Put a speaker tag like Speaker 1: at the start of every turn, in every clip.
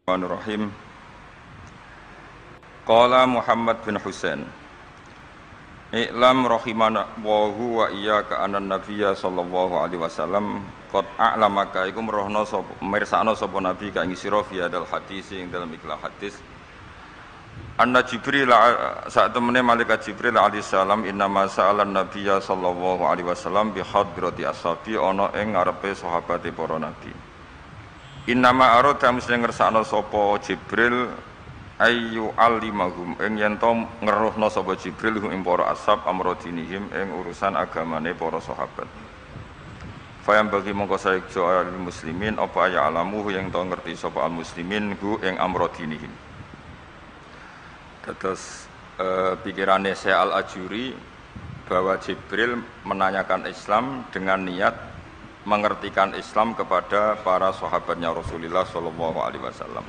Speaker 1: Bismillahirrahmanirrahim. Qala Muhammad bin Husain, I'lam rahimanallahu wa iyyaka anna nabiyya sallallahu alaihi wasallam qad a'lamaka iku merohno sapa mirsakno sapa nabi ka ing sira fi hadal hadis ing dalam ikhlas hadis anna Jibril saat temene malaikat Jibril alaihi salam innama sa'alan nabiyya sallallahu alaihi wasallam bi hadrati ashabi ana ing ngarepe sahabate para nabi. Innama arada mesti ngersakno sapa Jibril ayu alimahum ing yen to ngeruhna sapa Jibril ing para ashab amrodinihim ing urusan agamane para sahabat. Fayam bagi mongko saejo al muslimin apa ya alamu yang to ngerti sapa al muslimin hu ing amrodinihim. Terus pikirane Syekh Al-Ajuri bahwa Jibril menanyakan Islam dengan niat mengertikan Islam kepada para sahabatnya Rasulullah sallallahu alaihi wasallam.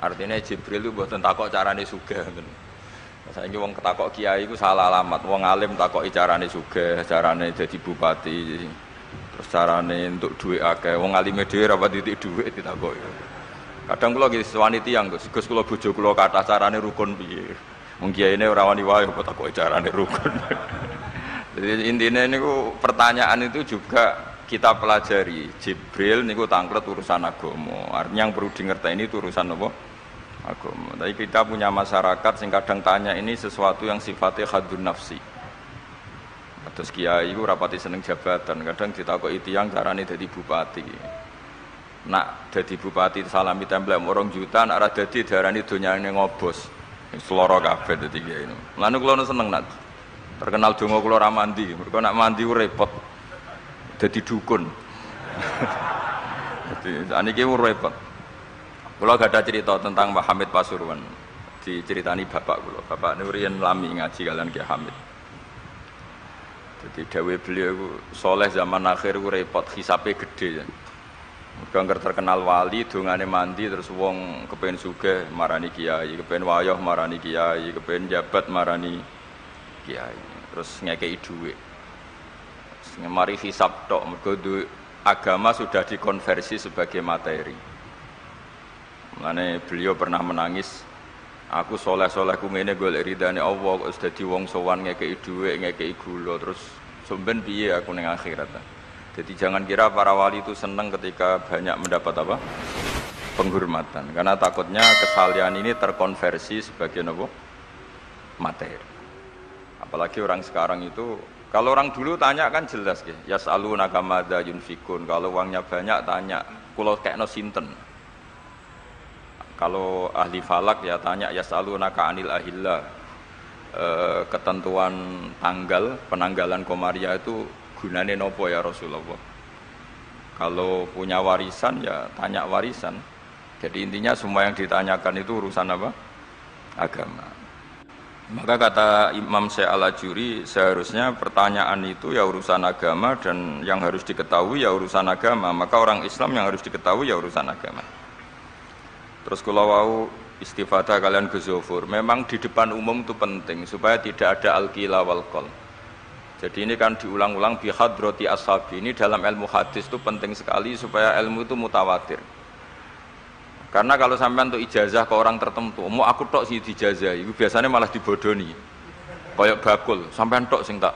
Speaker 1: Artinya Jibril itu mboten takok carane sugih ngoten. Saiki wong ketakok kiai iku salah alamat. Wong alim takoki carane sugih, carane dadi bupati, terus carane entuk dhuwit akeh. Wong alime dhewe ra pati titik dhuwit ditakoki. Kadang kula nggih sewani tiyang, Gus kula bojo kula kathah carane rukun piye. Wong kiyaine ora wani wae kok takoki carane rukun. Jadi intinya niku pertanyaan itu juga kita pelajari. Jibril niku tangklet urusan agama. Artinya yang perlu dingerteni itu urusan apa? Agama. Tapi kita punya masyarakat sing kadang tanya ini sesuatu yang sifatnya khadun nafsi. Terus kiai iku rapati seneng jabatan, kadang ditakoki tiyang carane dadi bupati. Nak dadi bupati salami templek 2 juta, nak ora dadi darani donyane ngobos. Seloro kabeh dadi kiai. Lan kula seneng nak terkenal donga kula ora mandi, mergo nak mandi ku repot. Dadi dukun. Dadi saniki ku repot. Kula gak ada cerita tentang Mbah Hamid Pasuruan. Diceritani bapak kula. Bapak niku riyen lami ngaji kalian Ki Hamid. Jadi dawuh beliau iku soleh zaman akhir ku repot, hisabe gede. Mergo terkenal wali, dongane mandi terus wong kepengin sugih marani kiai, kepengin wayah marani kiai, kepengin jabat marani kiai, terus ngekei dhuwit. Mari hisab tok, mergo agama sudah dikonversi sebagai materi. Mulane beliau pernah menangis, aku soleh-solehku ngene golek ridane Allah kok wis dadi wong sowan ngekei dhuwit, ngekei gula, terus somben piye aku ning akhirat. Jadi jangan kira para wali itu senang ketika banyak mendapat apa? Penghormatan, karena takutnya kesalian ini terkonversi sebagai apa? Materi. Apalagi orang sekarang itu, kalau orang dulu tanya kan jelas ya, yas'alunaka madza yunfikun. Kalau uangnya banyak tanya, kula kekno sinten. Kalau ahli falak ya tanya yas'alunaka anil ahillah. Ketentuan tanggal penanggalan Komariah itu gunane nopo ya Rasulullah. Kalau punya warisan ya tanya warisan. Jadi intinya semua yang ditanyakan itu urusan apa? Agama. Maka kata Imam Syekh Al-Ajuri, seharusnya pertanyaan itu ya urusan agama, dan yang harus diketahui ya urusan agama. Maka orang Islam yang harus diketahui ya urusan agama. Terus kalau mau istifadah kalian guzufur, memang di depan umum itu penting supaya tidak ada al-qila wal qol. Jadi ini kan diulang-ulang bihadrati ashabi. Ini dalam ilmu hadis itu penting sekali supaya ilmu itu mutawatir. Karena kalau sampai untuk ijazah ke orang tertentu, mau aku tok sih dijazah, itu biasanya malah dibodoni. Kayak bakul, sampai tok sing tak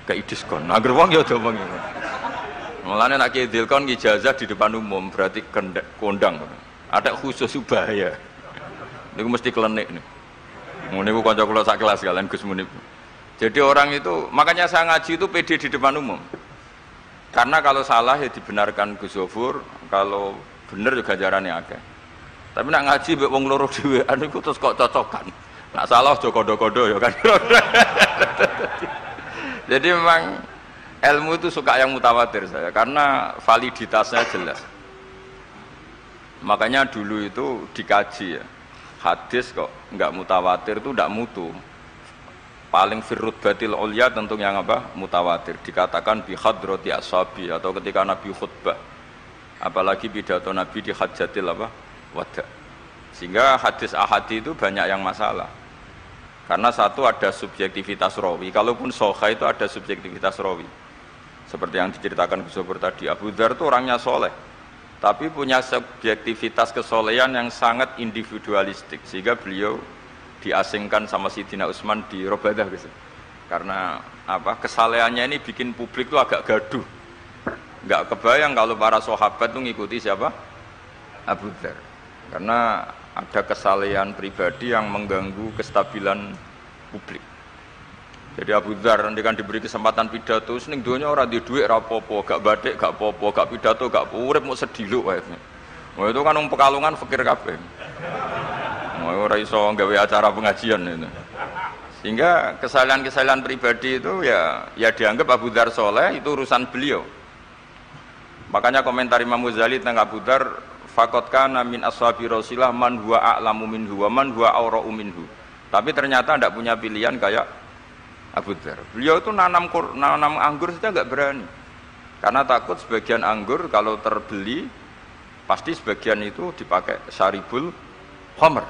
Speaker 1: kayak diskon. Agar wong ya domong itu. Mulane nak kiai dilkon ijazah di depan umum berarti kondang. Ada khusus bahaya. Niku mesti klenik nih. Niku kanca kula sak kelas kalian Gus Munib. Jadi orang itu, makanya saya ngaji itu pede di depan umum. Karena kalau salah ya dibenarkan Gus Zofur, kalau bener juga ganjarannya akeh. Tapi nak ngaji mbek wong loro dhewean iku terus kok cocokan. Nak salah aja kodo-kodo ya kan. Jadi memang ilmu itu suka yang mutawatir saya karena validitasnya jelas. Makanya dulu itu dikaji ya. Hadis kok enggak mutawatir itu enggak mutu. Paling firrut batil ulya tentu yang apa? Mutawatir. Dikatakan bi hadrati ashabi atau ketika Nabi khutbah. Apalagi pidato Nabi di hajatil apa? Wada. Sehingga hadis ahadi itu banyak yang masalah. Karena satu ada subjektivitas rawi. Kalaupun sahih itu ada subjektivitas rawi. Seperti yang diceritakan Gus Sobur tadi, Abu Dzar itu orangnya soleh. tapi punya subjektivitas kesolehan yang sangat individualistik sehingga beliau diasingkan sama Sidina Utsman di Robadah gitu. Karena apa? Kesalehannya ini bikin publik tuh agak gaduh. Nggak kebayang kalau para sahabat tuh ngikuti siapa? Abu Dzar. Karena ada kesalehan pribadi yang mengganggu kestabilan publik. Jadi Abu Dzar nanti kan diberi kesempatan pidato, seneng donya ora di dhuwit ora apa-apa, gak batik gak apa-apa, gak pidato gak urip mau sediluk wae. Wah itu kan wong Pekalongan fakir kabeh. Wah ora iso gawe acara pengajian itu. Sehingga kesalahan-kesalahan pribadi itu ya dianggap Abu Dzar soleh itu urusan beliau. Makanya komentar Imam Ghazali tentang Abu Dzar, faqad kana min ashabi Rasulillah man huwa a'lamu minhu wa man huwa awra'u minhu. Tapi ternyata tidak punya pilihan kayak Abu Dzar. Beliau itu nanam anggur saja nggak berani, karena takut sebagian anggur kalau terbeli pasti sebagian itu dipakai syaribul khamr.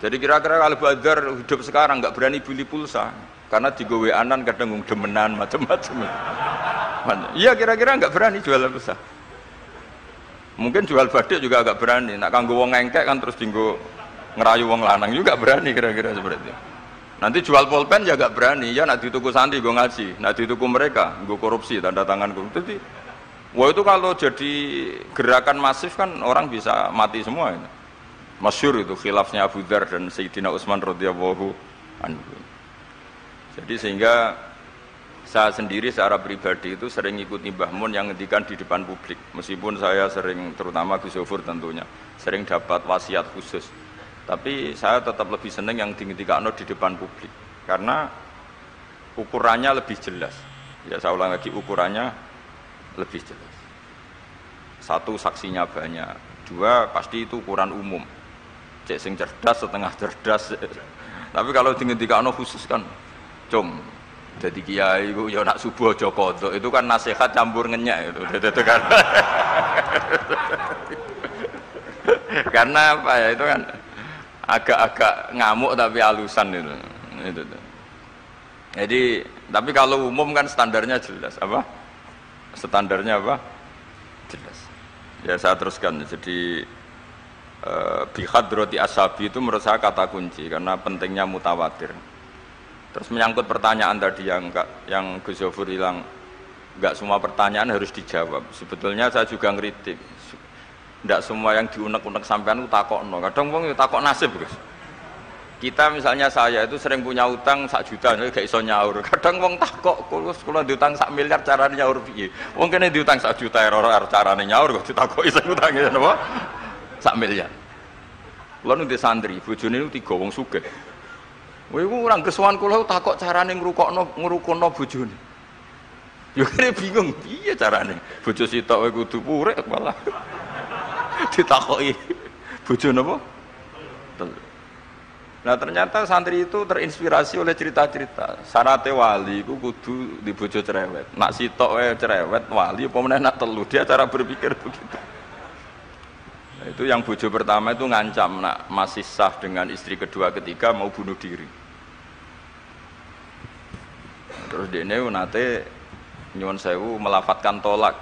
Speaker 1: Jadi kira-kira kalau Abu Dzar hidup sekarang nggak berani beli pulsa, karena digowe-anan kadang demenan macam-macam. Iya kira-kira nggak berani jual pulsa. Mungkin jual badik juga agak berani. Nak kanggo wong engkek kan terus dinggo ngerayu wong lanang juga berani kira-kira seperti itu. Nanti jual pulpen ya gak berani, ya nak dituku santri gue ngaji, nak dituku mereka gue korupsi tanda tangan gue. Jadi, wah itu kalau jadi gerakan masif kan orang bisa mati semua. Ini. Masyhur itu khilafnya Abu Dzar dan Sayyidina Utsman radhiyallahu anhu. Jadi sehingga saya sendiri secara pribadi itu sering ikuti Mbah Mun yang ngendikan di depan publik. Meskipun saya sering, terutama Gus Zofur tentunya, sering dapat wasiat khusus. Tapi saya tetap lebih senang yang tinggi-tinggi di depan publik karena ukurannya lebih jelas. Ya saya ulang lagi, ukurannya lebih jelas. Satu, saksinya banyak. Dua, pasti itu ukuran umum. Cek sing cerdas, setengah cerdas. Tapi kalau tinggi-tinggi khusus kan, jadi kiai itu ya nak subuh aja kodok, itu kan nasihat campur ngenyak itu kan. Karena apa ya itu kan agak-agak ngamuk tapi halusan itu. Jadi tapi kalau umum kan standarnya jelas apa? Standarnya apa? Jelas. Ya saya teruskan. Jadi bihadrati ashabi itu menurut saya kata kunci karena pentingnya mutawatir. Terus menyangkut pertanyaan tadi yang Gus Zofur bilang enggak semua pertanyaan harus dijawab. Sebetulnya saya juga ngeritik. Tidak semua yang diunek-unek sampean itu takokno. Kadang wong yo takok nasib, Gus. Kita misalnya saya itu sering punya utang 1 juta, gak iso nyaur. Kadang wong takok, kula diutang 1 miliar carane nyaur piye? Wong kene diutang 1 juta ora carane nyaur kok ditakoki sing utange napa? 1 miliar. Kula nu di santri, bojone niku 3 wong sugih. Kowe iku ora kesuwan kula takok carane ngrukono bojone. Yo kene bingung piye carane. Bojo sitok kowe kudu purek malah. Ditakoki bojo napa? Nah ternyata santri itu terinspirasi oleh cerita-cerita. Syaratnya wali itu kudu di bojo cerewet. Nak sitok wae cerewet wali apa meneh nak telu, dia cara berpikir begitu. Nah, itu yang bojo pertama itu ngancam nak masih sah dengan istri kedua ketiga mau bunuh diri. Terus dene nate nyuwun sewu melafatkan tolak.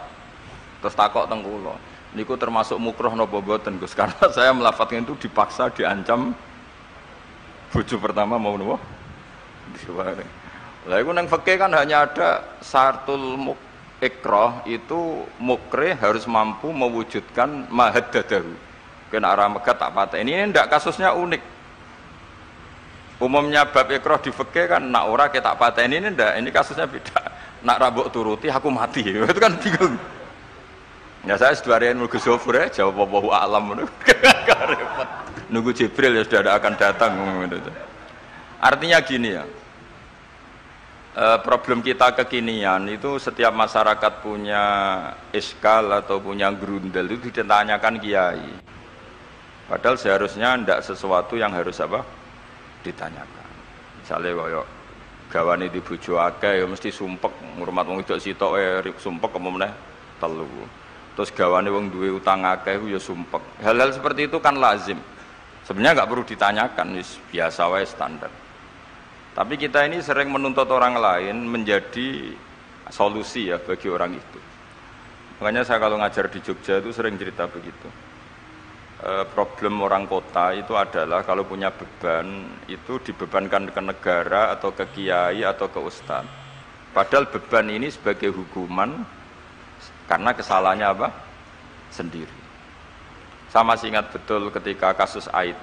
Speaker 1: Terus takok teng kula. Niku termasuk mukroh napa mboten Gus? Karena saya melafatkan itu dipaksa diancam bojo pertama mau napa? Diware. Lah iku nang fikih kan hanya ada syartul ikrah itu mukre harus mampu mewujudkan mahaddadahu. Kena arah megat tak pateni. Ini ndak kasusnya unik. Umumnya bab ikrah di fikih kan nak ora ke tak pateni ini ndak. Ini kasusnya beda. Nak rabuk turuti aku mati. Itu kan bingung. Ya saya seduarian Gus Zofur ya, jawab Allahu a'lam. Nunggu Jibril ya sudah akan datang. Artinya gini ya, problem kita kekinian itu setiap masyarakat punya iskal atau punya grundel itu ditanyakan kiai. Padahal seharusnya tidak sesuatu yang harus apa ditanyakan. Misalnya koyo gawane di bojo akeh ya mesti sumpek ngurmat wong wedok sitok sumpek kemudian telu. Terus gawane wong duwe utang akeh ya sumpek. Hal-hal seperti itu kan lazim. Sebenarnya nggak perlu ditanyakan, biasa wae standar. Tapi kita ini sering menuntut orang lain menjadi solusi ya bagi orang itu. Makanya saya kalau ngajar di Jogja itu sering cerita begitu. Problem orang kota itu adalah kalau punya beban itu dibebankan ke negara atau ke kiai atau ke ustadz. Padahal beban ini sebagai hukuman karena kesalahannya apa? Sendiri. Saya masih ingat betul ketika kasus Aid.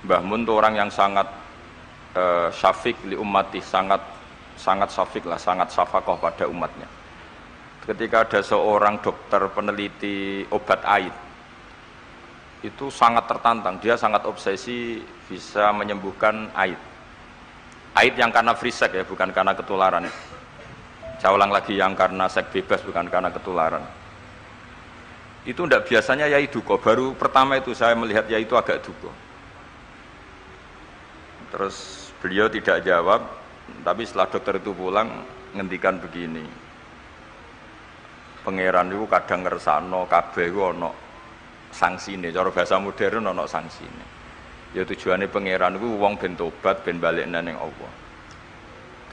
Speaker 1: Mbah Mun itu orang yang sangat syafiq li ummati, sangat syafiq lah, sangat syafaqah pada umatnya. Ketika ada seorang dokter peneliti obat Aid, itu sangat tertantang, dia sangat obsesi bisa menyembuhkan Aid. Aid yang karena free sex ya, bukan karena ketularan. Saya ulang lagi, yang karena seks bebas, bukan karena ketularan. Itu tidak biasanya yai duka. Baru pertama itu saya melihat yai itu agak duka. Terus beliau tidak jawab, tapi setelah dokter itu pulang ngendikan begini, pangeran itu kadang ngersano kabeh iku ana sangsine, cara bahasa modern ana sangsine. Ya tujuane pangeran iku wong ben tobat ben balekna ning Allah.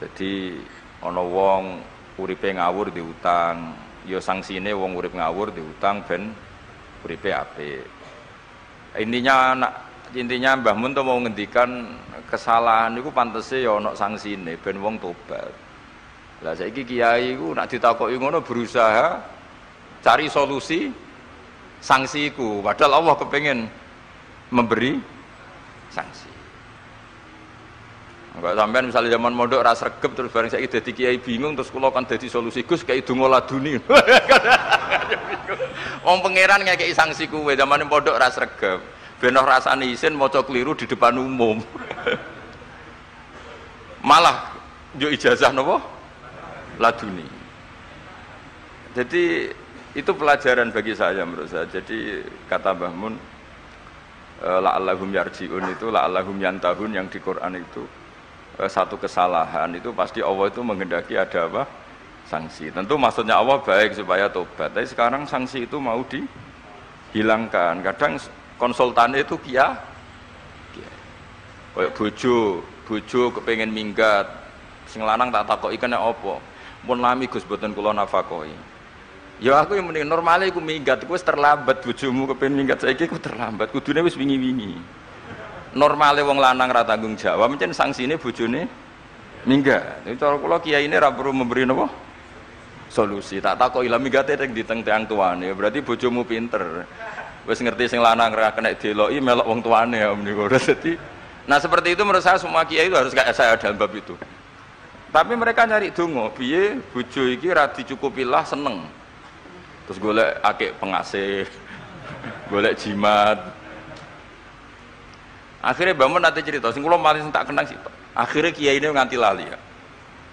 Speaker 1: Jadi ana wong uripe ngawur diutang, ya sangsine wong urip ngawur diutang ben uripe apik. Intinya Mbah Mun mau ngendikan kesalahan itu pantese ya ana sangsine ben wong tobat. Lah saiki kiai iku nek ditakoki ngono berusaha cari solusi sanksi iku, padahal Allah kepengen memberi sanksi. Enggak sampean misalnya zaman mondok ras regep terus bareng saiki dadi kiai bingung terus kula kan dadi solusi Gus kayak donga laduni. Wong pangeran ngekeki sanksi kuwe zaman mondok ras regep. Ben ora rasane isin maca keliru di depan umum. Malah yo ijazah napa? Laduni. Jadi itu pelajaran bagi saya menurut saya. Jadi kata Mbah Mun la'allahum yarji'un itu la'allahum yantahun yang di Quran itu satu kesalahan itu pasti Allah itu menghendaki ada apa? Sanksi. Tentu maksudnya Allah baik supaya tobat. Tapi sekarang sanksi itu mau dihilangkan. Kadang konsultannya itu kia. Kayak bojo kepengen minggat. Sing lanang tak takoki kena apa? Mun lami Gus boten kula nafakoi. Ya aku yang mending normale iku minggat, iku wis terlambat bojomu kepen minggat saiki iku terlambat. Kudune wis wingi-wingi. Normale wong lanang ra tanggung jawab, mencen sangsine bojone minggat. Itu cara kula kiyaine ra perlu memberi napa? Solusi. Tak takoki lah minggate teng diteng tiang tuane, berarti bojomu pinter. Wis ngerti sing lanang ra kena deloki melok wong tuane ya menika. Dadi nah seperti itu menurut saya semua kiai itu harus kayak saya dalam bab itu. Tapi mereka nyari donga, piye bojo iki ra dicukupi lah seneng. Terus golek akik pengasih, golek jimat. Akhirnya bangun nanti cerita, sing kula mari tak kenang sih. Akhirnya kiai ini nganti lali ya.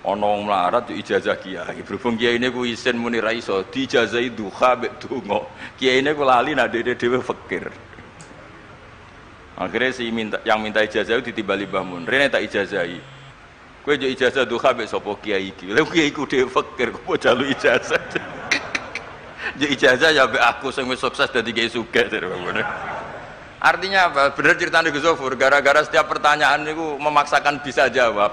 Speaker 1: Ono wong melarat yo ijazah kiai. Berhubung kiai ini ku isin muni ra iso, diijazahi duha mek donga. Kiai ini ku lali nak dhewe fakir. Akhirnya yang minta ijazah itu ditimbali Mbah Mun. Rene tak ijazahi. Kowe yo ijazah duha mek sapa kiai iki. Lha kiai ku dhewe fakir, kok jalu ijazah. Jadi ijazah ya aku sing wis sukses dadi kiai sugih. Artinya apa? Bener ceritane Gus Zofur, gara-gara setiap pertanyaan niku memaksakan bisa jawab.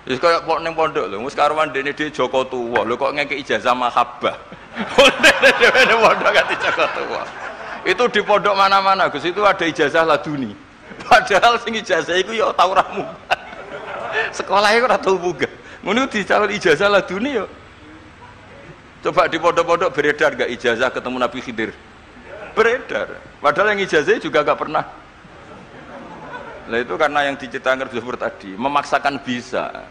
Speaker 1: Wis koyo ning pondok lho, wis karuan dene dhewe Joko tuwa. Lho kok ngeke ijazah mahabbah. Dene pondok ganti Joko tuwa. Itu di pondok mana-mana Gus itu ada ijazah laduni. Padahal sing ijazah iku ya tau ra munggah. Sekolah iku ora tau munggah. Ngono dicalon ijazah laduni ya. Coba di pondok-pondok beredar gak ijazah ketemu Nabi Khidir? Beredar. Padahal yang ijazah juga gak pernah. Nah itu karena yang diceritakan seperti tadi, memaksakan bisa.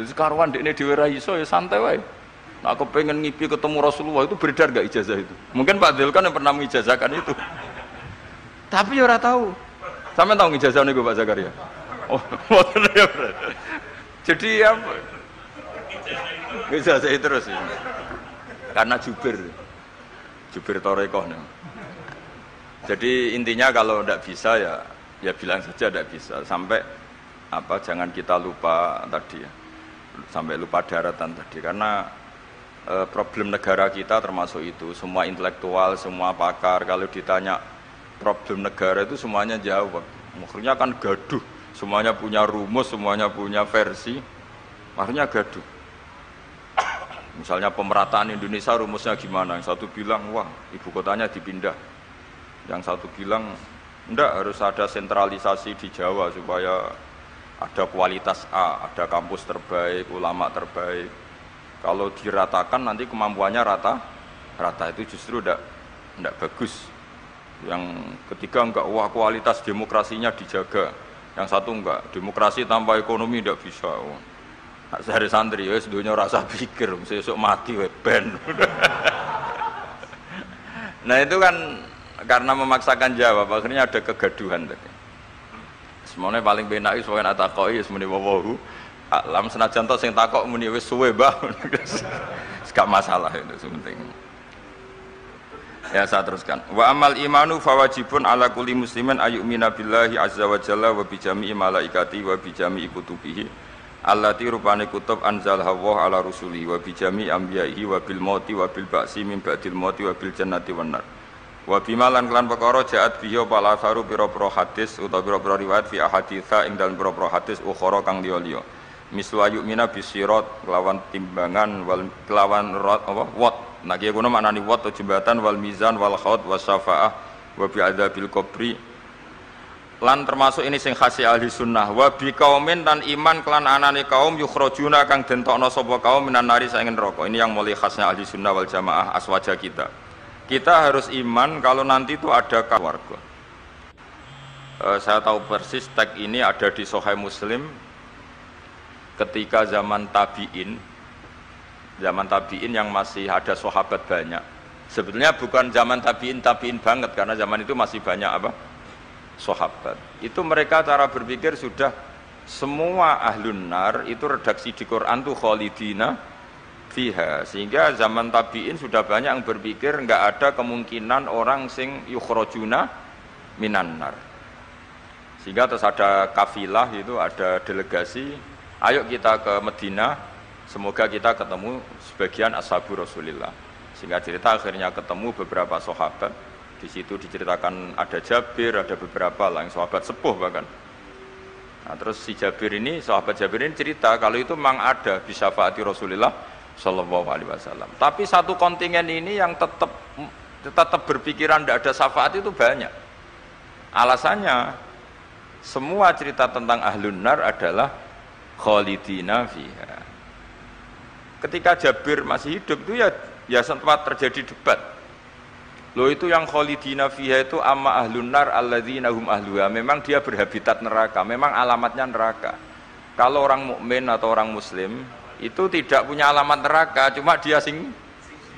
Speaker 1: Jadi karuan dekne dhewe ra iso ya santai wae. Nah aku pengen ngipi ketemu Rasulullah itu beredar gak ijazah itu? Mungkin Pak Dzulkan yang pernah mengijazahkan itu. Tapi ya ora tahu. Sampe tahu ngijazah niku Pak Zakaria? Oh, mboten ya. Jadi apa? Ijazah terus ya. Karena jubir torekoh. Jadi intinya kalau tidak bisa ya bilang saja tidak bisa. Sampai apa? Jangan kita lupa tadi ya. Sampai lupa daratan tadi. Karena problem negara kita termasuk itu. Semua intelektual, semua pakar kalau ditanya problem negara itu semuanya jawab. Maksudnya kan gaduh. Semuanya punya rumus, semuanya punya versi. Akhirnya gaduh. Misalnya pemerataan Indonesia rumusnya gimana? Yang satu bilang, wah ibu kotanya dipindah. Yang satu bilang, enggak, harus ada sentralisasi di Jawa supaya ada kualitas A, ada kampus terbaik, ulama terbaik. Kalau diratakan nanti kemampuannya rata itu justru enggak bagus. Yang ketiga enggak, wah kualitas demokrasinya dijaga. Yang satu enggak, demokrasi tanpa ekonomi enggak bisa. Sehari santri, wes dunia rasa pikir, sesuk mati ben. Nah itu kan karena memaksakan jawab, akhirnya ada kegaduhan tadi. Semuanya paling benak itu soalnya atakoi, semuanya wawahu. Alam senajan to sing takok muni wis suwe bah. Gak masalah itu sementing. Ya saya teruskan. Wa amal imanu fawajibun ala kulli muslimin ayyumina billahi azza wa jalla wa bi jami'i malaikati wa bi jami'i kutubihi. Allati rupane kutub anzalha Allah ala rusuli wa bi jami' anbiya'ihi wa bil mauti wa bil ba'si min ba'dil mauti wa bil jannati wan nar. Wa bimalan kelan perkara jaat bihi pala saru pira-pira hadis utawa pira-pira riwayat fi ahaditsa ing dalem pira-pira hadis ukhara kang liya-liya. Mislu ayyumina bisirat kelawan timbangan wal kelawan wat. Nah kiye kono maknani wat jembatan wal mizan wal khaut wasyafa'ah wa bi adzabil qabri. Lan termasuk ini sing khasi ahli sunnah wa bi kaumin dan iman kelan anane kaum yukhrajuna kang dentokno sapa kaum minan nari saking neraka. Ini yang mulai khasnya ahli sunnah wal jamaah aswaja kita. Kita harus iman kalau nanti itu ada keluarga. Saya tahu persis teks ini ada di Sahih Muslim ketika zaman tabi'in yang masih ada sahabat banyak. Sebetulnya bukan zaman tabi'in banget karena zaman itu masih banyak apa? Sahabat. Itu mereka cara berpikir sudah semua ahlun nar itu redaksi di Quran tuh khalidina fiha. Sehingga zaman tabi'in sudah banyak yang berpikir enggak ada kemungkinan orang sing yukhrajuna minan nar. Sehingga terus ada kafilah itu ada delegasi, ayo kita ke Madinah, semoga kita ketemu sebagian ashabu Rasulillah. Sehingga cerita akhirnya ketemu beberapa sahabat. Di situ diceritakan ada Jabir, ada beberapa lah yang sahabat sepuh bahkan. Nah, terus si Jabir ini, sahabat Jabir ini cerita kalau itu memang ada di syafaati Rasulullah Shallallahu Alaihi Wasallam. Tapi satu kontingen ini yang tetap berpikiran tidak ada syafaat itu banyak. Alasannya semua cerita tentang ahlun nar adalah khalidina fiha. Ketika Jabir masih hidup itu ya sempat terjadi debat. Loh itu yang khalidina fiha itu amma ahlun nar alladzina hum ahluha. Memang dia berhabitat neraka, memang alamatnya neraka. Kalau orang mukmin atau orang muslim itu tidak punya alamat neraka, cuma dia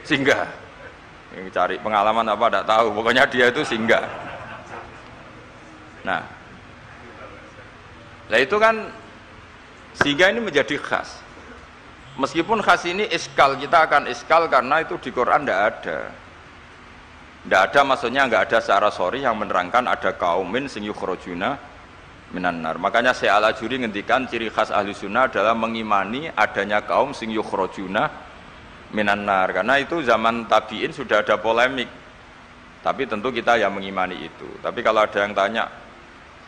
Speaker 1: singgah. Yang cari pengalaman apa tidak tahu, pokoknya dia itu singgah. Nah itu kan sehingga ini menjadi khas. Meskipun khas ini iskal, kita akan iskal karena itu di Quran tidak ada. Tidak ada, maksudnya nggak ada secara sorry yang menerangkan ada kaumin sing yukhrajuna minan nar. Makanya Syekh Al-Ajuri ngendikan ciri khas ahli sunnah adalah mengimani adanya kaum sing yukhrajuna minan nar. Karena itu zaman tabi'in sudah ada polemik. Tapi tentu kita yang mengimani itu. Tapi kalau ada yang tanya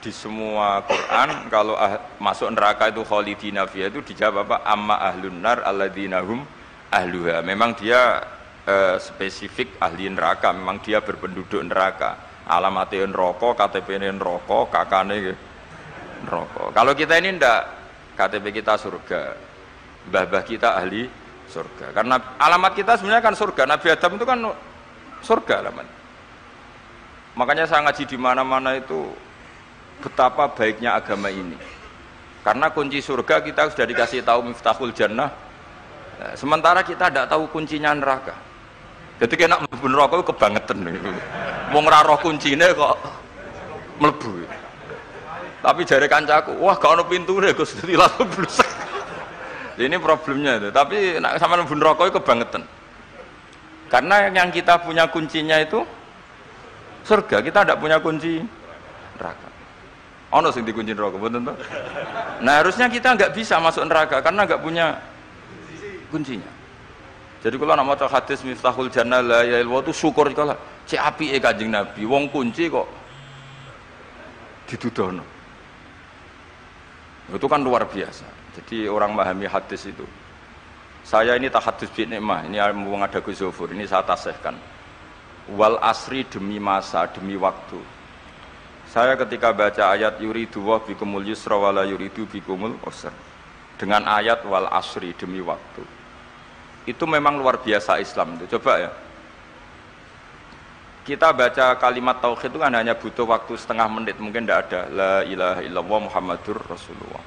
Speaker 1: di semua Quran kalau masuk neraka itu khalidina fiha itu dijawab apa? Amma ahlun nar alladzina hum ahluha. Memang dia spesifik ahli neraka, memang dia berpenduduk neraka. Alamatnya neraka, KTP-nya neraka, kakane neraka. Kalau kita ini ndak, KTP kita surga, mbah-mbah kita ahli surga. Karena alamat kita sebenarnya kan surga. Nabi Adam itu kan surga alamat. Makanya saya ngaji di mana-mana itu betapa baiknya agama ini. Karena kunci surga kita sudah dikasih tahu miftahul jannah. Sementara kita tidak tahu kuncinya neraka. Jadi kena mlebu neraka itu kebangetan. Wong ora roh kuncine kok mlebu. Tapi jare kancaku, wah gak ono pintune Gus, dadi langsung blusek. Ini problemnya itu. Tapi nek sampean mlebu neraka itu kebangetan. Karena yang kita punya kuncinya itu surga, kita tidak punya kunci neraka. Ono sing dikunci neraka, betul toh? Nah, harusnya kita nggak bisa masuk neraka karena nggak punya kuncinya. Jadi kalau nak maca hadis miftahul jannah la ilaha illallah itu syukur kalau cek apike Kanjeng Nabi, wong kunci kok didudono. Itu kan luar biasa. Jadi orang memahami hadis itu. Saya ini tahadus bin nikmah, ini ada Gus Zofur, ini saya tasihkan. Wal asri demi masa, demi waktu. Saya ketika baca ayat yuridu wa bikumul yusra wala yuridu bikumul usra. Dengan ayat wal asri demi waktu. Itu memang luar biasa Islam itu. Coba ya. Kita baca kalimat tauhid itu kan hanya butuh waktu setengah menit, mungkin tidak ada la ilaha illallah Muhammadur Rasulullah.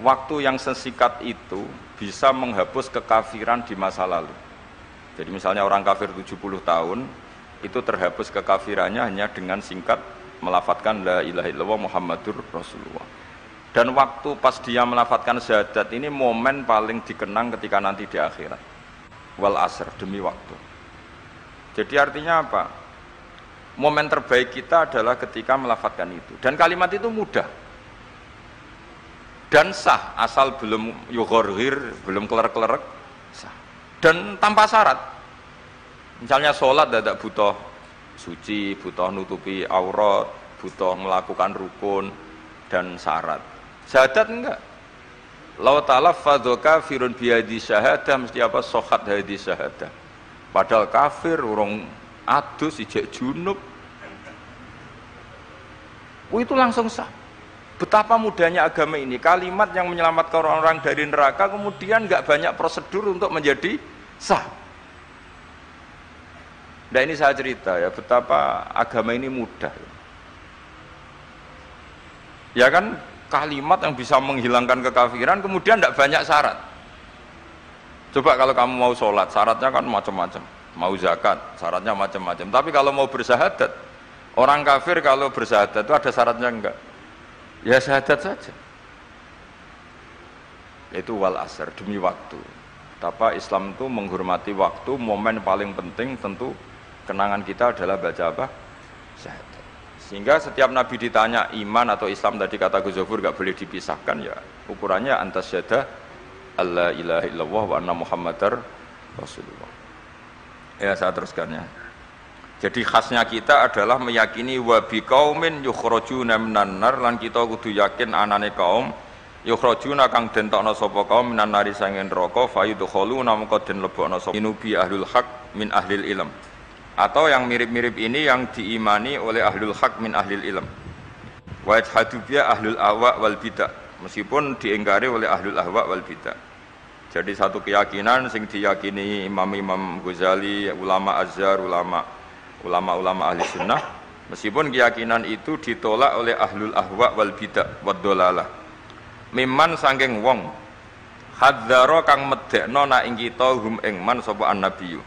Speaker 1: Waktu yang sesingkat itu bisa menghapus kekafiran di masa lalu. Jadi misalnya orang kafir 70 tahun itu terhapus kekafirannya hanya dengan singkat melafadzkan la ilaha illallah Muhammadur Rasulullah. Dan waktu pas dia melafadzkan syahadat ini momen paling dikenang ketika nanti di akhirat. Wal asr, demi waktu. Jadi artinya apa? Momen terbaik kita adalah ketika melafadzkan itu. Dan kalimat itu mudah. Dan sah, asal belum yughorhir, belum keler-kelerek, sah. Dan tanpa syarat. Misalnya sholat tidak butuh suci, butuh nutupi aurat, butuh melakukan rukun dan syarat. Syahadat enggak. Lau talaffadhu kafirun bihadi syahadah, mesti apa? Sohat hadi syahadah. Padahal kafir, urung adus, ijek junub. Itu langsung sah. Betapa mudahnya agama ini. Kalimat yang menyelamatkan orang-orang dari neraka, kemudian enggak banyak prosedur untuk menjadi sah. Nah ini saya cerita ya, betapa agama ini mudah. Ya kan, kalimat yang bisa menghilangkan kekafiran, kemudian tidak banyak syarat. Coba kalau kamu mau sholat, syaratnya kan macam-macam. Mau zakat, syaratnya macam-macam. Tapi kalau mau bersyahadat, orang kafir kalau bersyahadat itu ada syaratnya enggak? Ya syahadat saja. Itu wal asr, demi waktu. Betapa Islam itu menghormati waktu, momen paling penting tentu kenangan kita adalah baca apa? Syahadat. Sehingga setiap Nabi ditanya iman atau Islam, tadi kata Gus Zofur gak boleh dipisahkan, ya ukurannya antas syahada alla ilaha illallah wa anna muhammadar rasulullah. Ya saya teruskan ya. Jadi khasnya kita adalah meyakini wa biqaumin yukhrajuna minan nar, lan kita kudu yakin anane kaum yukhrajuna kang den tokno sapa kaum minan nari sangen neraka fayudkhuluna mongko den lebokno sapa inubi ahlul haq min ahlil ilm. Atau yang mirip-mirip ini yang diimani oleh ahlul haq min ahlil ilm. Wa yajhadu biya ahlul ahwa wal bidah, meskipun diingkari oleh ahlul ahwa wal bidah. Jadi satu keyakinan sing diyakini Imam Ghazali, ulama Azhar, ulama ahli sunnah, meskipun keyakinan itu ditolak oleh ahlul ahwa wal bidah wad dolalah. Mimman sangking wong hadzara kang medekno na ing kita hum ing man sapa annabiyyu.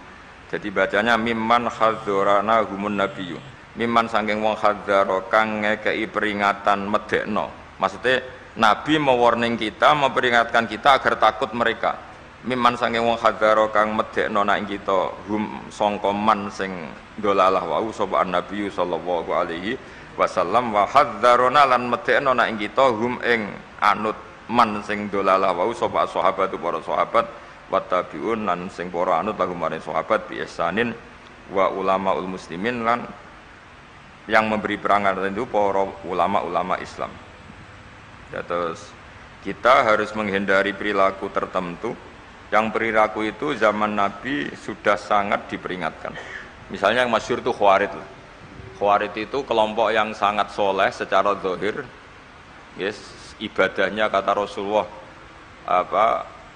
Speaker 1: Jadi bacanya mimman hadzarana humun nabiyyu. Mimman sangking wong hadzara kang ngekei peringatan medekno. Maksudnya Nabi mewarning kita, memperingatkan kita agar takut mereka. Mimman sangking wong hadzara kang medekno na ing kita hum sangka man sing dolalah wau sapa annabiyyu sallallahu alaihi wasallam wa hadzarana lan medekno na ing kita hum ing anut man sing dolalah wau sapa sahabat para sahabat wattabi'un lan sing para anut lagu maring sahabat bi ihsanin wa ulamaul muslimin lan yang memberi perangan itu para ulama-ulama Islam. Ya, terus kita harus menghindari perilaku tertentu yang perilaku itu zaman Nabi sudah sangat diperingatkan. Misalnya yang masyhur itu Khawarij. Khawarij itu kelompok yang sangat soleh secara zahir. Yes, ibadahnya kata Rasulullah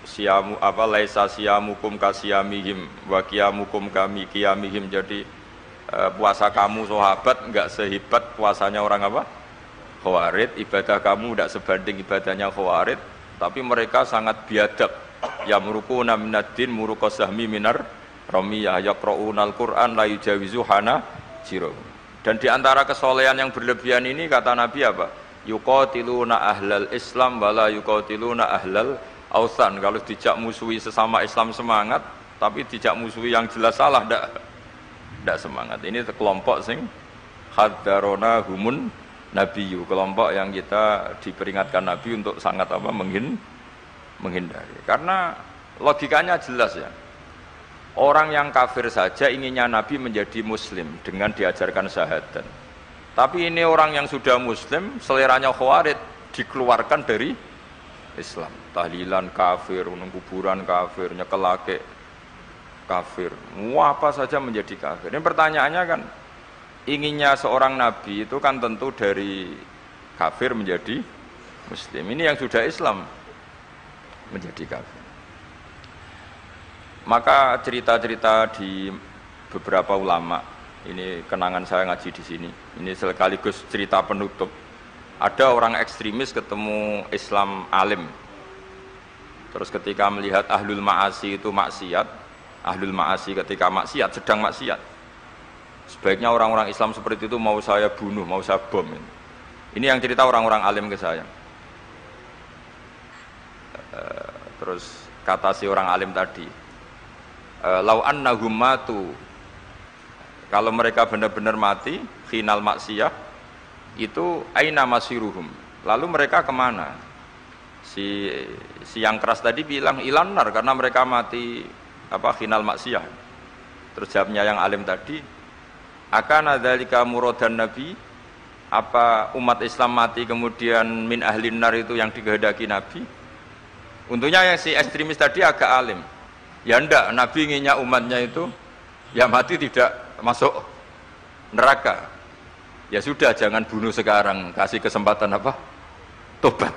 Speaker 1: siamu laisa siamukum kasiyamihim wa qiyamukum kami qiyamihim. Jadi puasa kamu sahabat enggak sehebat puasanya orang apa? Khawarij. Ibadah kamu enggak sebanding ibadahnya Khawarij, tapi mereka sangat biadab. Yamruquna minaddin muruqasahmi minar ramiyah yaqra'unal Qur'an la yujawizu hana jiro. Dan di antara kesolehan yang berlebihan ini kata Nabi apa? Yuqatiluna ahlal Islam wala yuqatiluna ahlal ausan. Kalau dijak musuhi sesama Islam semangat, tapi dijak musuhi yang jelas salah ndak semangat. Ini kelompok sing haddarona humun nabiyyu, kelompok yang kita diperingatkan Nabi untuk sangat apa menghindari. Karena logikanya jelas ya. Orang yang kafir saja inginnya Nabi menjadi muslim dengan diajarkan syahadat. Tapi ini orang yang sudah muslim, seleranya Khawarij dikeluarkan dari Islam. Tahlilan kafir, nang kuburan kafir, nyekelake kafir. Apa saja menjadi kafir. Ini pertanyaannya kan, inginnya seorang nabi itu kan tentu dari kafir menjadi muslim. Ini yang sudah Islam menjadi kafir. Maka cerita-cerita di beberapa ulama, ini kenangan saya ngaji di sini. Ini sekaligus cerita penutup. Ada orang ekstremis ketemu Islam alim. Terus ketika melihat ahlul ma'asi itu maksiat, ahlul ma'asi ketika maksiat, sedang maksiat, sebaiknya orang-orang Islam seperti itu mau saya bunuh, mau saya bom. Ini yang cerita orang-orang alim ke saya. Terus kata si orang alim tadi, lau annahum matu, kalau mereka benar-benar mati final maksiyah itu aina masiruhum, lalu mereka kemana? Si yang keras tadi bilang ilanar, karena mereka mati final maksiyah. Terus jawabnya yang alim tadi, akana dzalika muradan nabi, apa umat Islam mati kemudian min ahlin nar itu yang dikehendaki nabi? Untungnya yang si ekstremis tadi agak alim. Ya ndak, nabi inginnya umatnya itu ya mati tidak masuk neraka. Ya sudah, jangan bunuh sekarang, kasih kesempatan tobat.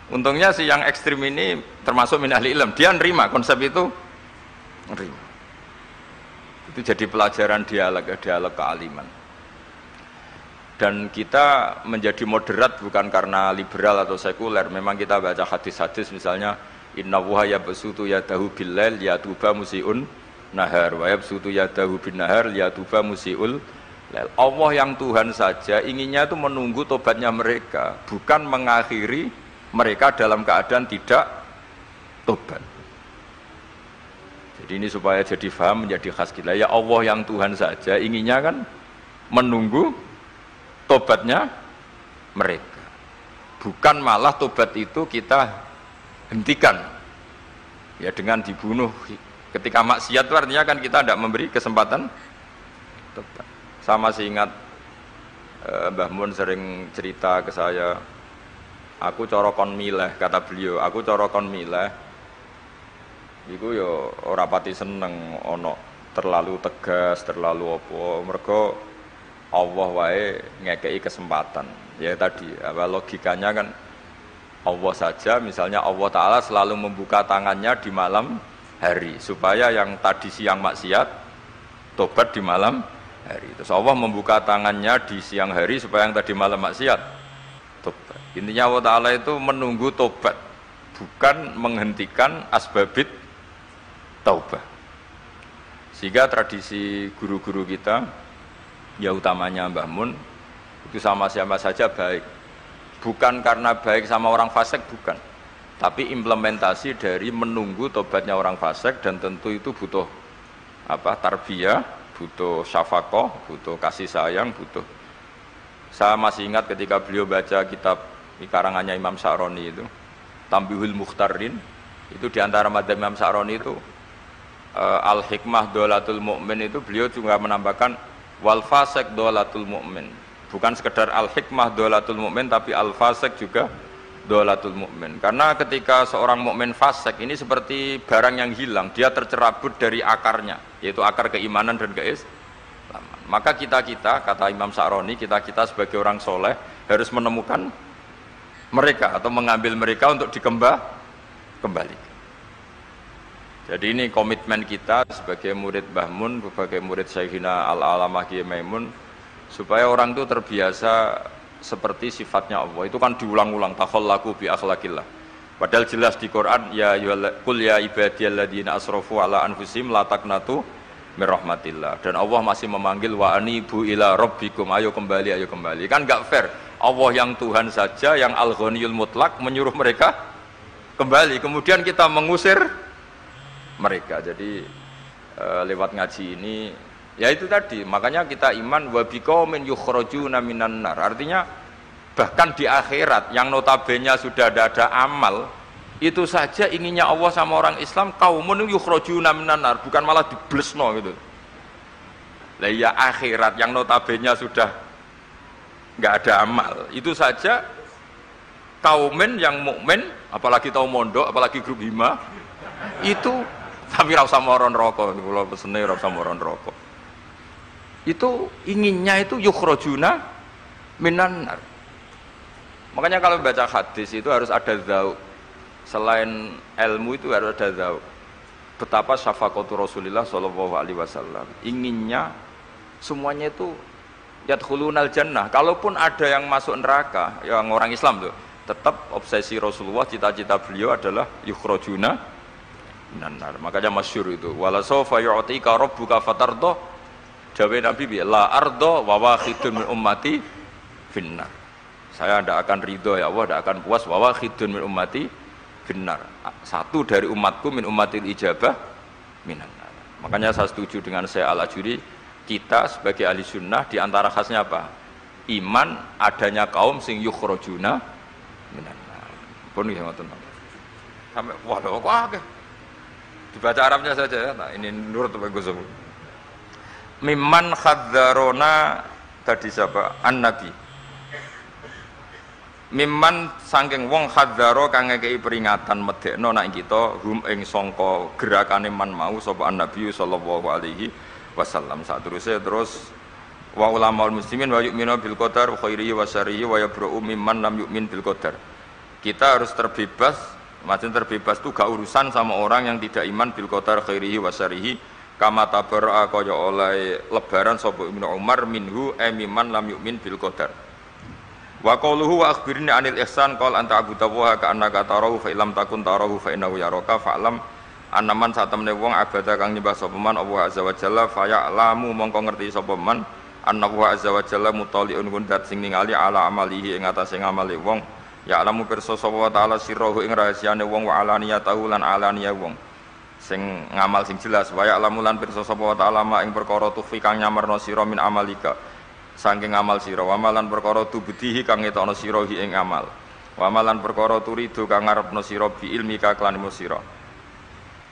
Speaker 1: Untungnya si yang ekstrim ini termasuk min ahli ilm, dia nerima konsep itu, nerima. Itu jadi pelajaran dialog kealiman. Dan kita menjadi moderat bukan karena liberal atau sekuler. Memang kita baca hadis-hadis misalnya, inna wuha yabsutu yadahu billail yatuba musiun nahar wa yabsutu yadahu bin nahar yatuba musiul. Allah yang Tuhan saja inginnya itu menunggu tobatnya mereka, bukan mengakhiri mereka dalam keadaan tidak tobat. Jadi ini supaya jadi faham, menjadi khas kita. Ya Allah yang Tuhan saja inginnya kan menunggu tobatnya mereka, bukan malah tobat itu kita hentikan ya dengan dibunuh ketika maksiat. Itu artinya kan kita tidak memberi kesempatan tobat. Sama masih ingat Mbah Mun sering cerita ke saya, aku corokon mileh, kata beliau, aku corokon mileh iku yo ora pati seneng ono terlalu tegas, terlalu apa, mergo Allah wae ngekei kesempatan. Ya tadi logikanya kan Allah saja, misalnya Allah Ta'ala selalu membuka tangannya di malam hari supaya yang tadi siang maksiat tobat di malam hari. Terus Allah membuka tangannya di siang hari supaya yang tadi malam maksiat tobat. Intinya Allah Ta'ala itu menunggu tobat, bukan menghentikan asbabit taubah. Sehingga tradisi guru-guru kita, ya utamanya Mbah Mun, itu sama siapa saja baik. Bukan karena baik sama orang fasik, bukan. Tapi implementasi dari menunggu tobatnya orang fasik, dan tentu itu butuh tarbiyah, butuh syafaqah, butuh kasih sayang, butuh. Saya masih ingat ketika beliau baca kitab karangannya Imam Sa'roni itu, Tambihul Mukhtarin, itu diantara madzhab Imam Sa'roni itu al-hikmah dolatul mu'min, itu beliau juga menambahkan wal fasik dolatul mu'min. Bukan sekedar al-hikmah dolatul mu'min, tapi al-fasik juga dolatul mu'min. Karena ketika seorang mukmin fasik ini seperti barang yang hilang, dia tercerabut dari akarnya, yaitu akar keimanan dan keislaman. Maka kita kata Imam Sa'roni, kita sebagai orang soleh harus menemukan mereka atau mengambil mereka untuk dikembalikan. Jadi ini komitmen kita sebagai murid Mbah Mun, sebagai murid Syekhina Al-Alamah Kiai Maimun, supaya orang itu terbiasa seperti sifatnya Allah. Itu kan diulang-ulang, takhallaku bi akhlaqillah. Padahal jelas di Quran, ya qul ya ibadiyalladzina asrafu ala anfusihim la taqnatu mir rahmatillah. Dan Allah masih memanggil wa anibu ila rabbikum, ayo kembali, ayo kembali. Kan enggak fair. Allah yang Tuhan saja, yang Al-Ghaniyul Mutlaq menyuruh mereka kembali, kemudian kita mengusir mereka. Jadi lewat ngaji ini ya itu tadi, makanya kita iman wa biqaumin yukhrajuna minan nar. Artinya bahkan di akhirat yang notabene sudah ada amal, itu saja inginnya Allah sama orang Islam kaumun yukhrajuna minan nar, bukan malah diblesno gitu. Lah ya akhirat yang notabene sudah enggak ada amal, itu saja kaumen yang mukmin, apalagi tahu mondok, apalagi grup hima, itu tapi ra usah moro neraka, kula pesene ra usah moro neraka. Itu inginnya itu yukhrajuna minan nar. Makanya kalau baca hadis itu harus ada zauq. Selain ilmu itu harus ada zauq. Betapa syafaqatu Rasulullah sallallahu alaihi wasallam. Inginnya semuanya itu yadkhulunal jannah. Kalaupun ada yang masuk neraka, yang orang Islam tuh, tetap obsesi Rasulullah, cita-cita beliau adalah yukhrajuna minan nar. Makanya masyhur itu, wala sawfa yu'tika rabbuka fatarda. Jawabe Nabi bi la arda wa wahidun min ummati finnar. Saya tidak akan ridho ya Allah, tidak akan puas wa wahidun min ummati finnar. Satu dari umatku min ummatil ijabah minan nar. Makanya saya setuju dengan saya Al-Ajuri, kita sebagai ahli sunnah di antara khasnya apa? Iman adanya kaum sing yukhrajuna minan nar. Pun nggih ngoten. Sampai wah lho kok akeh. Dibaca Arabnya saja ya. Nah, ini nurut Pak Gus. Mimman khadzarona tadi siapa? An-Nabi. Mimman saking wong khadzaro kang ngekeki peringatan medekno nak kita hum ing sangka gerakane man mau sapa An-Nabi sallallahu alaihi wasallam. Saterusé terus wa ulamaul muslimin wa yu'minu bil qadar khairihi wa syarrihi wa yabra'u mimman lam yu'min bil qadar. Kita harus terbebas, maksudnya terbebas itu gak urusan sama orang yang tidak iman bil qadar khairihi wa syarrihi, kama tabarra kaya oleh lebaran sapa Ibnu Umar minhu mimman lam yu'min bil qadar. Wa qauluhu wa akhbirni anil ihsan qala anta abudallaha ka annaka tarahu fa illam takun tarahu fa innahu yaraka fa'lam annaman satemene wong abada kang nyembah sapa man Allah azza wa jalla fa ya'lamu mongko ngerti sapa man annahu azza wa jalla mutaliun gundat sing ningali ala amalihi ing atase ngamale wong ya'lamu pirsa sapa wa ta'ala sirruhu ing rahasiane wong wa alaniyatahu lan alaniya wong sing ngamal sing jelas wa ya'lamu lan pirsa sapa wa ta'ala ma ing perkara tufi kang nyamarno sira min amalika saking amal sira wa malan perkara tubdihi kang ngetokno sira ing amal wa malan perkara turidu kang ngarepno sira bi ilmika klan ilmu sira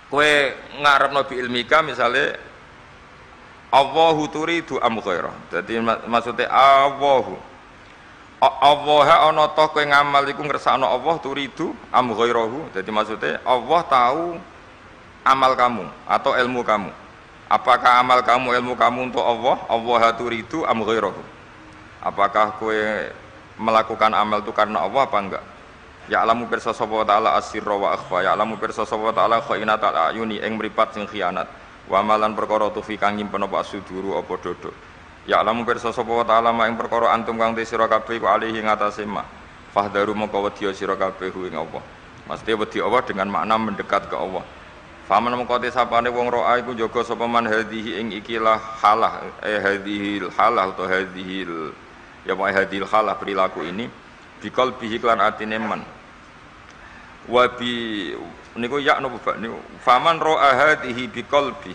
Speaker 1: kowe ngarepno bi ilmika misale Allahu turidu am ghaira dadi maksude Allah ana ta kowe ngamal iku ngersakno Allah turidu am ghairahu dadi maksude Allah tahu amal kamu atau ilmu kamu. Apakah amal kamu, ilmu kamu untuk Allah, Allah turidu am ghairahu? Apakah kowe melakukan amal itu karena Allah apa enggak? Ya'lamu pirsa sapa ta'ala asirra wa akhfa, ya'lamu pirsa sapa ta'ala khainatal ayuni ing mripat sing khianat. Wa malan perkara tufi kang nyimpen apa suduru apa dodo. Ya'lamu pirsa sapa ta'ala mak ing perkara antum kang sira kabeh ku alihi ngatasé ma. Fahdaru mongko wedya sira kabeh ing Allah. Maksudnya wedi Allah dengan makna mendekat ke Allah. Faman mengkote sapane wong roa iku jaga sapa man hadhihi ing ikilah halah hadhil halah atau hadhil ya wa hadhil halah perilaku ini bikal bihi lan atine man wa bi niku ya napa Pak niku faman roa hadhihi bikal bi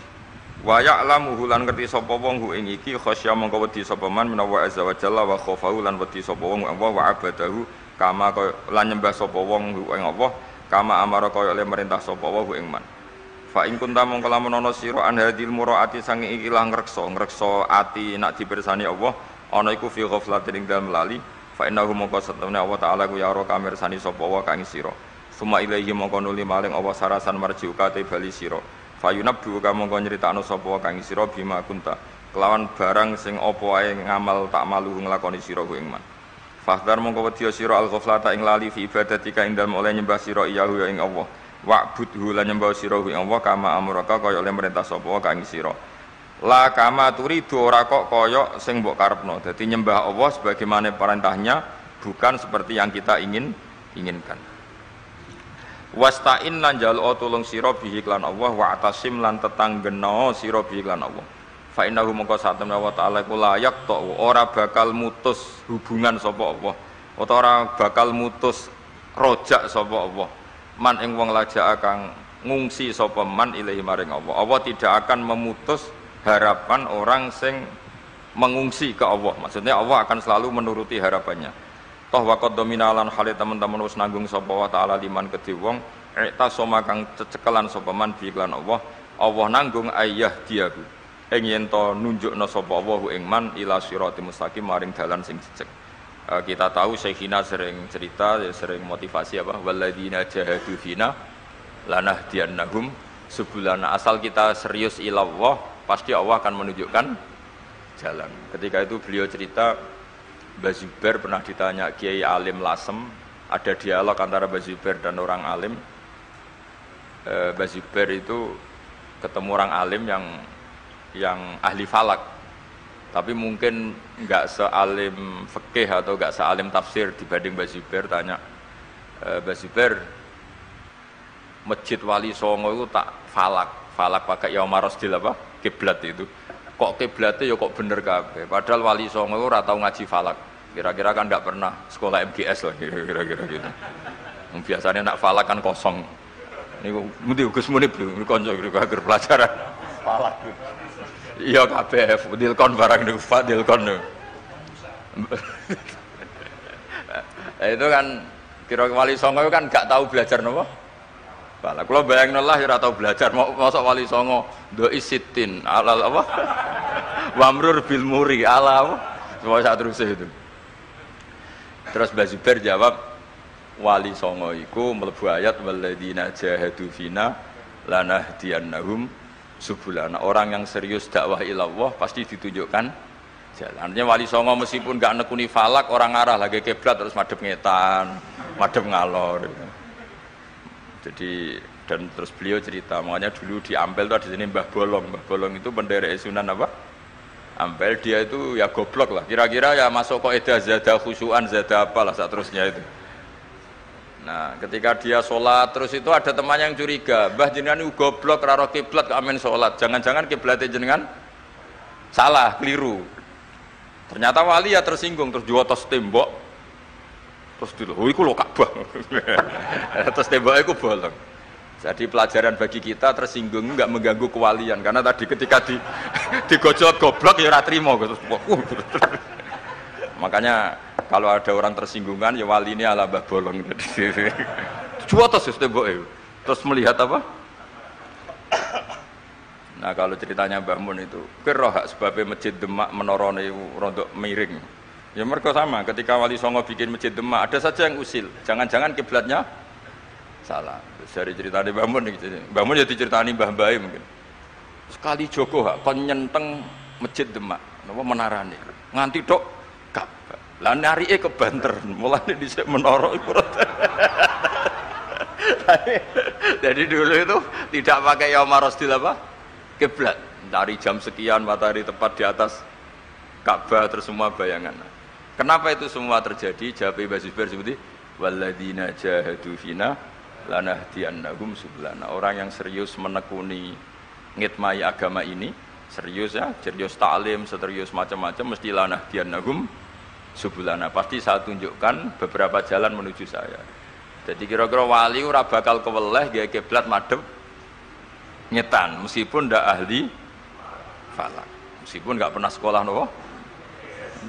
Speaker 1: wa ya'lamu lan ngerti sapa wong hu ing iki khasya mongko wedi sapa man menawa azza wa jalla wa khafahu lan wedi sapa wong Allah wa abadahu kama lan nyembah sapa wong hu ing Allah kama amara kaya le merintah sapa wong hu ing man. Fa ing kunta mongko lamun ana sira an hadil muraati sange ikilah ngrekso ati nak dipirsani Allah ana iku fi ghaflatin ing dalem lali fa innahu mongko satemene Allah taala ku ya ora kamirsani sapa wa kang sira summa ilaihi mongko nuli maling Allah sarasan marjiuka te bali sira fa yunabbu ka mongko nyritakno sapa wa kang sira bima kunta kelawan barang sing apa ae ngamal tak malu nglakoni sira ku ing man fahdar mongko wedya sira al ghaflata ing lali fi ibadatika ing dalem oleh nyembah sira iyahu ya ing Allah wa'budhu lan nyembah sira ing Allah kama amraka kaya oleh merintah sapa wae kang sira la kama turidu ora kok kaya sing mbok karepno dadi nyembah Allah sebagaimana perintahnya bukan seperti yang kita inginkan wasta'in lan jaluk tulung sira bihi lan Allah wa atasim lan tetanggena sira bihi lan Allah fa innahu mongko satemene wa ta'ala iku layak ta ora bakal mutus hubungan sapa Allah utawa ora bakal mutus rojak sapa Allah man ing wong laja kang ngungsi sapa man ilahi maring Allah. Allah tidak akan memutus harapan orang sing mengungsi ke Allah. Maksudnya Allah akan selalu menuruti harapannya. Toh waqad dominalan hale teman-teman wis nanggung sapa wa taala liman kedhe wong eta soma kang cecekelan sapa man bi iklan Allah. Allah nanggung ayah diaku. Ing yen to nunjukna sapa Allah ing man ila siratal mustaqim maring dalan sing jejeg. Kita tahu Syekhina sering cerita, sering motivasi apa? Walladzina jahadu fina lanahdiyannahum subulana. Asal kita serius ilallah, pasti Allah akan menunjukkan jalan. Ketika itu beliau cerita, Mbah Zubair pernah ditanya Kiai Alim Lasem, ada dialog antara Mbah Zubair dan orang alim. Mbah Zubair itu ketemu orang alim yang ahli falak, tapi mungkin nggak sealim fikih atau nggak sealim tafsir dibanding Mbah Zubair. Tanya, Mbah Zubair, Masjid Wali Songo itu tak falak pakai Yaumarosdil apa? Kiblat itu. Kok kiblatnya ya kok bener kabeh. Padahal Wali Songo itu ora tau ngaji falak. Kira-kira kan nggak pernah sekolah MGS lah kira-kira gitu. Biasanya nak falak kan kosong. Niku mesti Gus Munib lho kanca agar pelajaran falak. Iya kabeh Dilkon barang niku Dilkon. Itu kan kira Wali Songo kan gak tahu belajar napa? Falak. Kalau bayangno lah ya ora tahu belajar, mosok Wali Songo do isitin alal apa? Wamrur bil muri ala apa? Semua saat terus itu. Terus Mbah Zubair jawab, Wali Songo iku mlebu ayat walladzina jahadu fina lanahdiyannahum subulana. Orang yang serius dakwah ilallah pasti ditunjukkan jalan. Artinya Wali Songo meskipun gak nekuni falak, orang arah lagi kiblat terus madhep ngetan, madhep ngalor. Jadi dan terus beliau cerita, makanya dulu di Ampel itu ada sini Mbah Bolong. Mbah Bolong itu penderek Sunan apa? Ampel. Dia itu ya goblok lah. Kira-kira ya masuk kaidah zada khusyuan, zada apalah seterusnya itu. Nah, ketika dia sholat terus itu ada temannya yang curiga, Mbah jenengan itu goblok raro kiblat kok amen sholat. Jangan-jangan kiblatnya jenengan salah, keliru. Ternyata wali ya tersinggung, terus juotos tembok. Terus dulu, oh itu loh Ka'bah. Terus temboknya itu bolong. Jadi pelajaran bagi kita tersinggung enggak mengganggu kewalian, karena tadi ketika digojol goblok ya ora trimo. Makanya kalau ada orang tersinggungan ya wali ini ala Mbah Bolong. Juotos temboknya. Terus melihat apa? Nah kalau ceritanya Mbah Mun itu, kira hak sebabnya Masjid Demak menorone rontok miring. Ya mereka sama, ketika Wali Songo bikin Masjid Demak, ada saja yang usil. Jangan-jangan kiblatnya salah. Terus dari ceritanya Mbah Mun, Mbah Mun jadi ceritanya Mbah Bae mungkin. Sekali Joko kon nyenteng Masjid Demak, napa menarane. Nganti tok Ka'bah. Lah narike kebanter, mulane dhisik menara iku. Jadi dulu itu tidak pakai Yaumarosdil apa? Kiblat. Dari jam sekian matahari tepat di atas Ka'bah terus semua bayangan. Kenapa itu semua terjadi? Jawab Mbah Zubair seperti walladzina jahadu fina lanahdiyannahum subulana. Orang yang serius menekuni ngitmai agama ini, serius ya, serius ta'lim, serius macam-macam, mesti lanahdiyannahum subulana. Pasti saya tunjukkan beberapa jalan menuju saya. Jadi kira-kira wali ora bakal keweleh gawe kiblat madhep ngetan meskipun ndak ahli falak, meskipun nggak pernah sekolah nopo.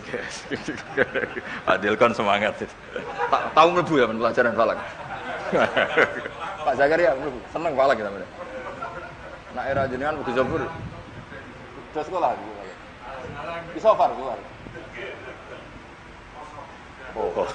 Speaker 1: Yes. Adil kan semangat. Tahu mlebu ya pelajaran falak. Pak Zakaria mlebu, seneng falak kita bener. Nak era jenengan kudu jabur. Sudah sekolah gitu. Di sofar keluar. Oh.